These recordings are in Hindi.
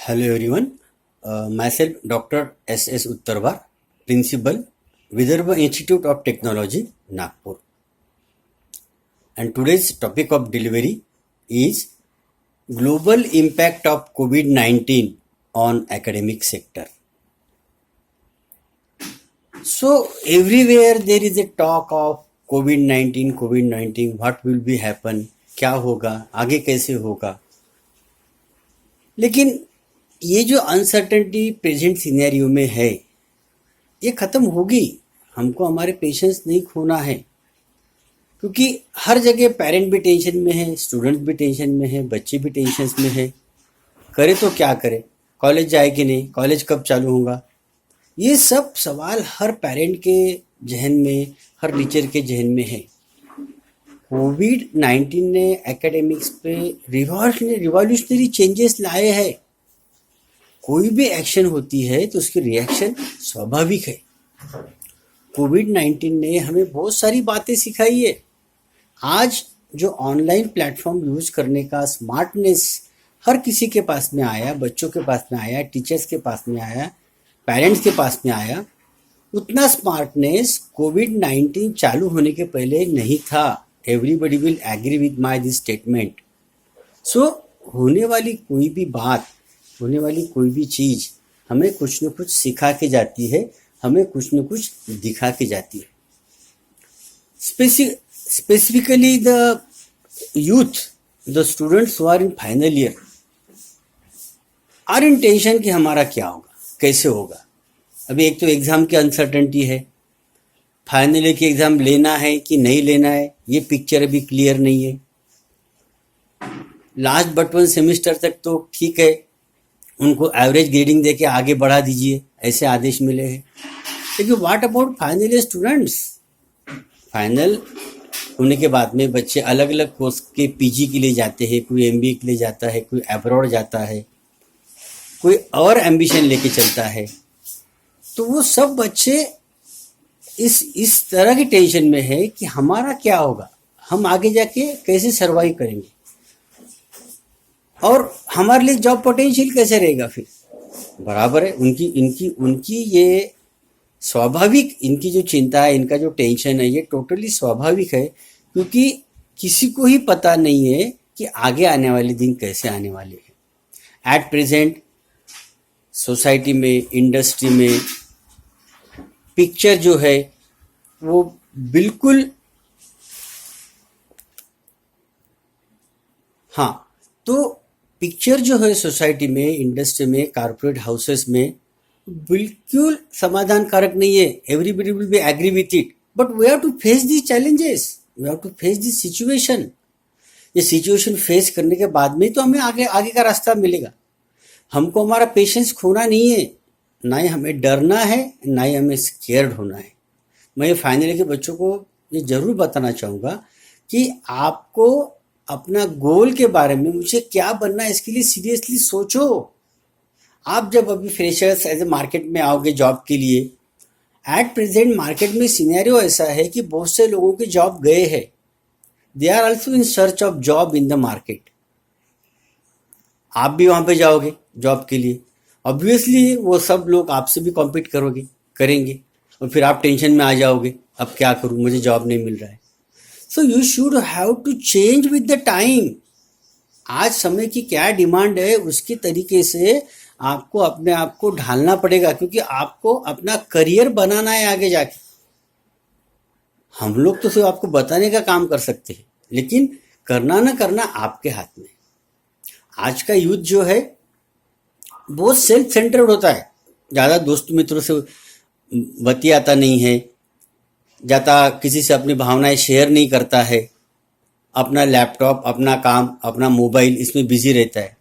Hello everyone, myself Dr. S. Uttarwar, Principal, Vidarbha Institute of Technology, Nagpur. And today's topic of delivery is global impact of COVID-19 on academic sector. So everywhere there is a talk of COVID-19, what will be happen, क्या होगा, आगे कैसे होगा. लेकिन ये जो अनसर्टेनिटी प्रेजेंट सिनेरियो में है ये ख़त्म होगी. हमको हमारे पेशेंस नहीं खोना है, क्योंकि हर जगह पेरेंट भी टेंशन में है, स्टूडेंट भी टेंशन में है, बच्चे भी टेंशन में है. करे तो क्या करे, कॉलेज जाए कि नहीं, कॉलेज कब चालू होगा, ये सब सवाल हर पेरेंट के जहन में, हर टीचर के जहन में है. कोविड-19 ने एकेडमिक्स पे रिवॉल्यूशनरी चेंजेस लाए हैं. कोई भी एक्शन होती है तो उसकी रिएक्शन स्वाभाविक है. कोविड-19 ने हमें बहुत सारी बातें सिखाई है. आज जो ऑनलाइन प्लेटफॉर्म यूज करने का स्मार्टनेस हर किसी के पास में आया, बच्चों के पास में आया, टीचर्स के पास में आया, पेरेंट्स के पास में आया, उतना स्मार्टनेस कोविड-19 चालू होने के पहले नहीं था. Everybody will agree with my this statement. So होने वाली कोई भी बात, होने वाली कोई भी चीज़ हमें कुछ न कुछ सिखा के जाती है, हमें कुछ न कुछ दिखा के जाती है. Specifically the youth, the students who are in final year are in tension कि हमारा क्या होगा, कैसे होगा. अभी एक तो एग्ज़ाम की अनसर्टेनिटी है, फाइनल ईयर की एग्ज़ाम लेना है कि नहीं लेना है ये पिक्चर अभी क्लियर नहीं है. लास्ट बट वन सेमिस्टर तक तो ठीक है, उनको एवरेज ग्रेडिंग देके आगे बढ़ा दीजिए, ऐसे आदेश मिले हैं. लेकिन what about final year students. Final होने के बाद में बच्चे अलग अलग कोर्स के पीजी के लिए जाते हैं, कोई एमबीए के लिए जाता है, कोई अब्रॉड जाता है, कोई और एम्बिशन लेके चलता है. तो वो सब बच्चे इस तरह की टेंशन में है कि हमारा क्या होगा, हम आगे जाके कैसे सर्वाइव करेंगे, और हमारे लिए जॉब पोटेंशियल कैसे रहेगा. फिर बराबर है, उनकी ये स्वाभाविक, इनकी जो चिंता है, इनका जो टेंशन है, ये टोटली स्वाभाविक है, क्योंकि किसी को ही पता नहीं है कि आगे आने वाले दिन कैसे आने वाले हैं. एट प्रेजेंट सोसाइटी में, इंडस्ट्री में पिक्चर जो है वो बिल्कुल, हाँ, तो पिक्चर जो है सोसाइटी में, इंडस्ट्री में, कारपोरेट हाउसेस में बिल्कुल समाधान कारक नहीं है. Everybody will be agree with it, but we have to face this challenges, we have to face this situation. ये सिचुएशन फेस करने के बाद में तो हमें आगे का रास्ता मिलेगा. हमको हमारा पेशेंस खोना नहीं है, ना ही हमें डरना है, ना ही हमें स्केयर्ड होना है. मैं फाइनल ईयर के बच्चों को ये ज़रूर बताना चाहूँगा कि आपको अपना गोल के बारे में, मुझे क्या बनना है, इसके लिए सीरियसली सोचो. आप जब अभी फ्रेशर्स एज ए मार्केट में आओगे जॉब के लिए, एट प्रेजेंट मार्केट में सिनेरियो ऐसा है कि बहुत से लोगों के जॉब गए हैं. They are also in search of job in the market. आप भी वहाँ पे जाओगे जॉब के लिए, ऑब्वियसली वो सब लोग आपसे भी कॉम्पीट करेंगे, और फिर आप टेंशन में आ जाओगे, अब क्या करूँ, मुझे जॉब नहीं मिल रहा है. So you should have to change with the time. आज समय की क्या डिमांड है उसके तरीके से आपको अपने आप को ढालना पड़ेगा, क्योंकि आपको अपना करियर बनाना है आगे जाके. हम लोग तो सिर्फ आपको बताने का काम कर सकते हैं, लेकिन करना ना करना आपके हाथ में. आज का यूथ जो है बहुत सेल्फ सेंटर्ड होता है, ज़्यादा दोस्त मित्रों से बतियाता नहीं है, ज़्यादा किसी से अपनी भावनाएं शेयर नहीं करता है, अपना लैपटॉप, अपना काम, अपना मोबाइल, इसमें बिजी रहता है.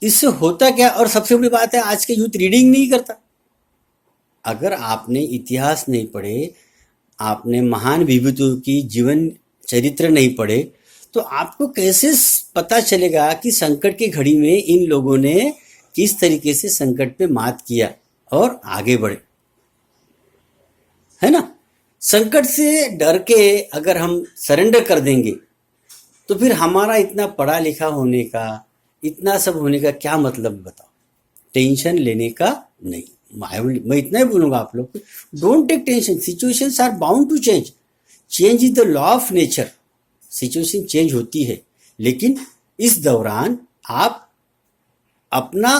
इससे होता क्या, और सबसे बड़ी बात है आज के यूथ रीडिंग नहीं करता. अगर आपने इतिहास नहीं पढ़े, आपने महान विभूतियों की जीवन चरित्र नहीं पढ़े, तो आपको कैसे पता चलेगा कि संकट की घड़ी में इन लोगों ने किस तरीके से संकट पे मात किया और आगे बढ़े, है ना. संकट से डर के अगर हम सरेंडर कर देंगे तो फिर हमारा इतना पढ़ा लिखा होने का, इतना सब होने का क्या मतलब बताओ? टेंशन लेने का नहीं। मैं इतना ही बोलूंगा आप लोग को, don't take tension, situations are bound to change, change is the law of nature. Situation change होती है, लेकिन इस दौरान आप अपना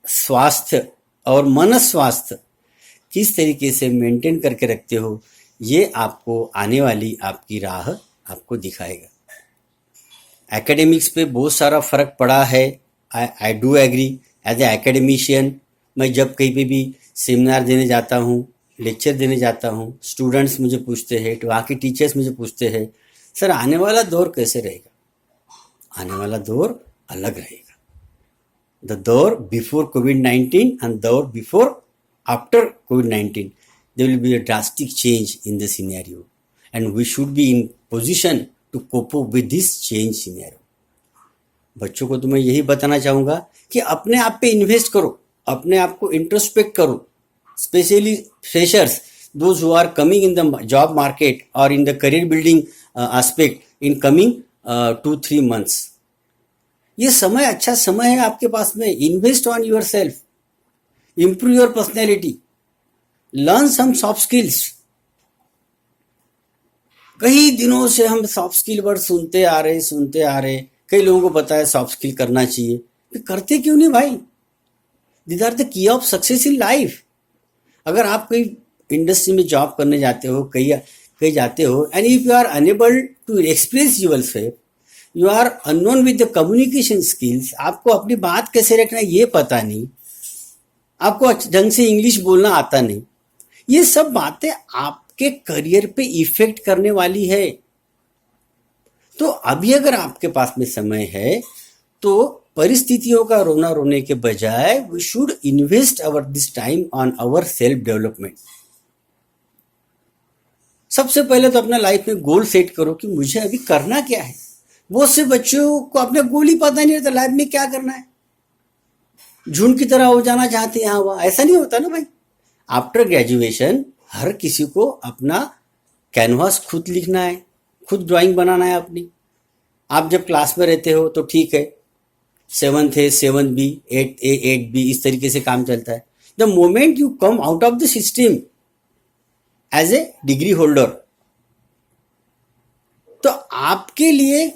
स्वास्थ्य और मन स्वास्थ्य किस तरीके से मेंटेन करके रखते हो, ये आपको आने वाली आपकी राह आपको दिखाएगा। एकेडमिक्स पे बहुत सारा फर्क पड़ा है, I do agree. As a academician मैं जब कहीं पे भी सेमिनार देने जाता हूँ, लेक्चर देने जाता हूँ, स्टूडेंट्स मुझे पूछते हैं, तो वहाँ के टीचर्स मुझे पूछते हैं, सर आने वाला दौर कैसे रहेगा? आने वाला दौर अलग रहेगा। द दौर बिफोर कोविड-19 and दौर before after covid, there will be a drastic change in the scenario and we should be in position to cope up with this change scenario. बच्चों को तो मैं यही बताना चाहूँगा कि अपने आप पे इन्वेस्ट करो, अपने आप को इंट्रोस्पेक्ट करो, specially freshers, those who are coming in the job market or in the career building aspect in coming 2-3 months. ये समय अच्छा समय है आपके पास में। Invest on yourself, improve your personality, learn some soft skills. कई दिनों से हम सॉफ्ट स्किल वर्ड सुनते आ रहे। कई लोगों को पता है सॉफ्ट स्किल करना चाहिए, तो करते क्यों नहीं भाई? These are the key of success in life. अगर आप कोई इंडस्ट्री में जॉब करने जाते हो, कहीं जाते हो, and if you are unable to express yourself, you are unknown with the communication skills, आपको अपनी बात कैसे रखना है ये पता नहीं, आपको ढंग से इंग्लिश बोलना आता नहीं, ये सब बातें आपके करियर पे इफेक्ट करने वाली है। तो अभी अगर आपके पास में समय है तो परिस्थितियों का रोना रोने के बजाय we should invest our this time on our self development. सबसे पहले तो अपना लाइफ में गोल सेट करो कि मुझे अभी करना क्या है। बहुत से बच्चों को अपने गोल ही पता नहीं रहता, लाइफ में क्या करना है, झुंड की तरह हो जाना चाहते हैं यहाँ वहाँ। ऐसा नहीं होता ना भाई। आफ्टर ग्रेजुएशन हर किसी को अपना कैनवास खुद लिखना है, खुद ड्राइंग बनाना है अपनी। आप जब क्लास में रहते हो तो ठीक है, 7th A 7B 8A 8B इस तरीके से काम चलता है। The moment you come out of the system as a degree holder, तो आपके लिए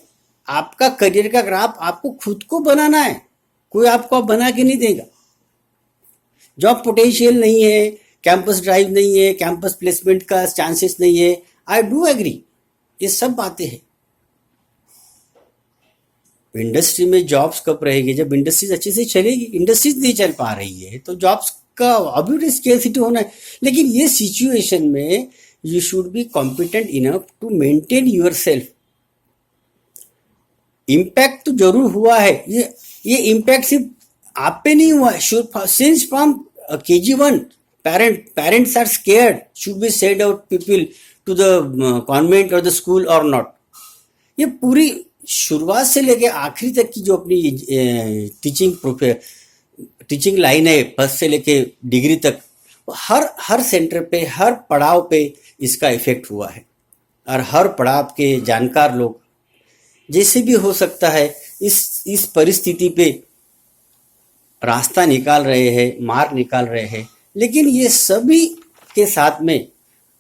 आपका करियर का ग्राफ आपको खुद को बनाना है, कोई आपको आप बना के नहीं देगा। जॉब पोटेंशियल नहीं है, कैंपस ड्राइव नहीं है, कैंपस प्लेसमेंट का चांसेस नहीं है, आई डू एग्री, ये सब बातें हैं। इंडस्ट्री में जॉब्स कब रहेगी? जब इंडस्ट्रीज अच्छे से चलेगी। इंडस्ट्रीज नहीं चल पा रही है तो जॉब्स का ऑब्वियसली स्केर्सिटी होना है। लेकिन ये सिचुएशन में you should be competent enough to maintain yourself. Impact तो जरूर हुआ है, ये इम्पैक्ट सिर्फ आप पे नहीं हुआ है। Since from KG1 parents are scared, should we send our people to the convent or the school or not। ये पूरी शुरुआत से लेके आखिरी तक की जो अपनी टीचिंग लाइन है, फर्स्ट से लेके डिग्री तक, हर सेंटर पे, हर पड़ाव पे इसका इफेक्ट हुआ है। और हर पड़ाव के जानकार लोग जैसे भी हो सकता है इस परिस्थिति पे रास्ता निकाल रहे हैं, मार्ग निकाल रहे हैं। लेकिन ये सभी के साथ में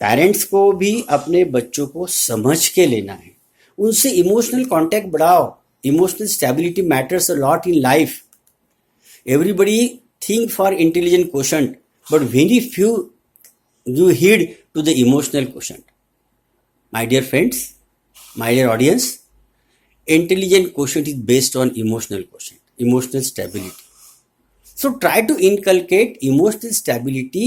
पेरेंट्स को भी अपने बच्चों को समझ के लेना है, उनसे इमोशनल कांटेक्ट बढ़ाओ। Emotional stability matters a lot in life. Everybody think for intelligent question but very few give heed to the emotional question. My dear friends, my dear audience, intelligent quotient is based on emotional quotient, emotional stability. So try to inculcate emotional stability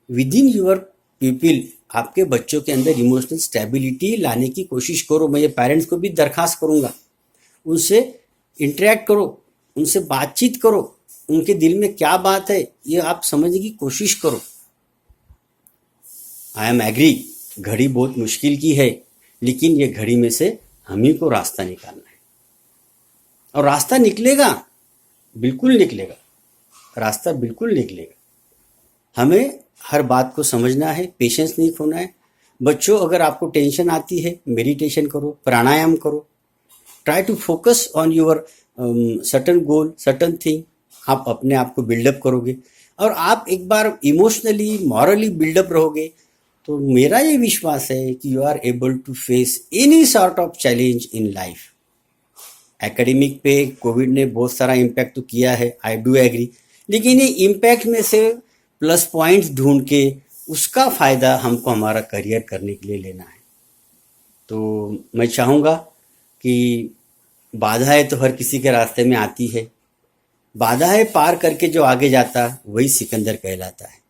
within your pupil। आपके बच्चों के अंदर इमोशनल स्टेबिलिटी लाने की कोशिश करो। मैं ये पेरेंट्स को भी दरखास्त करूंगा, उनसे इंटरेक्ट करो, उनसे बातचीत करो, उनके दिल में क्या बात है ये आप समझने की कोशिश करो। आई एम एग्री, घड़ी बहुत मुश्किल की है, लेकिन ये घड़ी में से हम ही को रास्ता निकालना है। और रास्ता निकलेगा, बिल्कुल निकलेगा, रास्ता बिल्कुल निकलेगा। हमें हर बात को समझना है, पेशेंस नहीं खोना है। बच्चों, अगर आपको टेंशन आती है, मेडिटेशन करो, प्राणायाम करो, try to focus on your certain goal, certain thing, आप अपने आप को बिल्डअप करोगे और आप एक बार इमोशनली मॉरली बिल्डअप रहोगे तो मेरा ये विश्वास है कि you are able to face any sort of challenge in life. Academic पे कोविड ने बहुत सारा इम्पैक्ट तो किया है, आई डू एग्री, लेकिन ये इम्पैक्ट में से प्लस पॉइंट्स ढूंढ के उसका फ़ायदा हमको हमारा करियर करने के लिए लेना है। तो मैं चाहूँगा कि बाधाएं तो हर किसी के रास्ते में आती है, बाधाएं पार करके जो आगे जाता वही सिकंदर कहलाता है।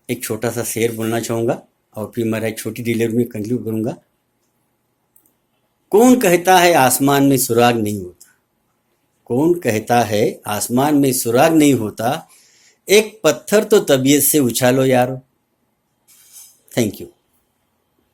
एक छोटा सा शेर बोलना चाहूँगा और फिर मेरा एक छोटी डिलीवरी में कंक्लूड करूँगा। कौन कहता है आसमान में सुराग नहीं होता, कौन कहता है आसमान में सुराग नहीं होता, एक पत्थर तो तबीयत से उछालो यारो। Thank you.